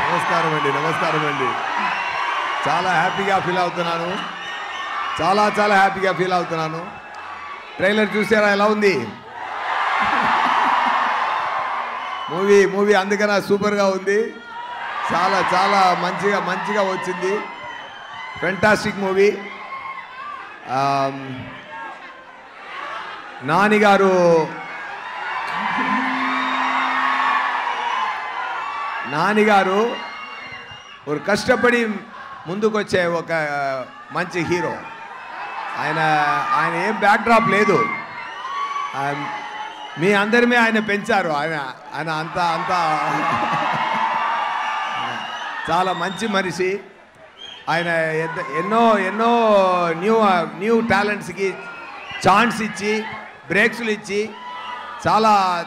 నమస్కారం అండి. చాలా హ్యాపీగా ఫీల్ అవుతున్నాను. చాలా హ్యాపీగా ఫీల్ అవుతున్నాను. ట్రైలర్ చూసారా ఎలా ఉంది? మూవీ అందుకనే సూపర్గా ఉంది. చాలా మంచిగా వచ్చింది. Fantastic movie. నానిగారు ఒక కష్టపడి ముందుకొచ్చే ఒక మంచి హీరో. ఆయన ఏం బ్యాక్డ్రాప్ లేదు. మీ అందరినీ ఆయన పెంచారు. ఆయన అంతా చాలా మంచి మనిషి. ఆయన ఎన్నో న్యూ టాలెంట్స్కి ఛాన్స్ ఇచ్చి బ్రేక్స్లు ఇచ్చి చాలా